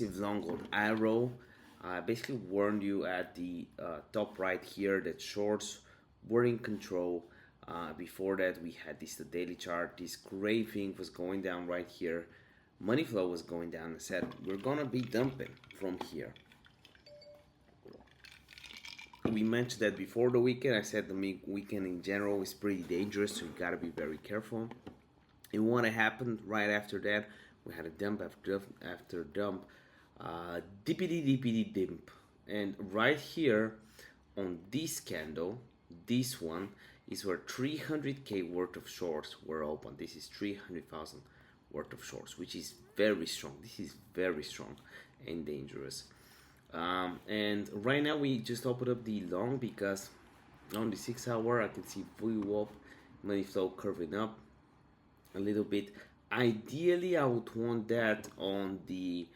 long on Aero. I basically warned you at the top right here that shorts were in control. Before that, we had the daily chart. This gray thing was going down right here. Money flow was going down. I said we're gonna be dumping from here. We mentioned that before the weekend. I said the weekend in general is pretty dangerous, so you gotta be very careful. And what happened right after that, we had a dump after dump, dippity dimp. And right here on this candle, this one is where 300k worth of shorts were open. This is 300,000 worth of shorts, which is very strong. This is very strong and dangerous. And right now we just opened up the long because on the 6 hour I can see VOOX money flow curving up a little bit. Ideally I would want that on the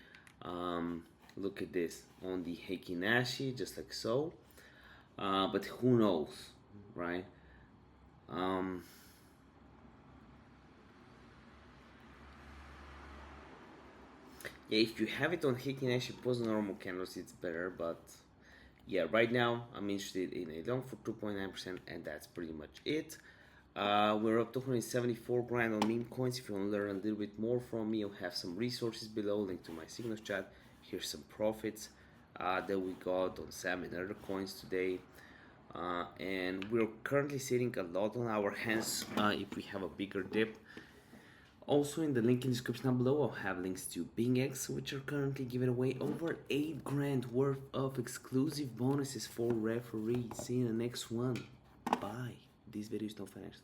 look at this, on the Heikin Ashi, just like so, but who knows, right? Yeah, if you have it on Heikin Ashi post normal candles, it's better, but yeah, right now I'm interested in a long for 2.9%, and that's pretty much it. We're up to 174 grand on meme coins. If you want to learn a little bit more from me, I'll have some resources below, link to my Signals chat. Here's some profits that we got on Sam and other coins today. And we're currently sitting a lot on our hands if we have a bigger dip. Also in the link in the description down below, I'll have links to BingX, which are currently giving away over 8 grand worth of exclusive bonuses for referees. See you in the next one. Bye. This video is no financial advice.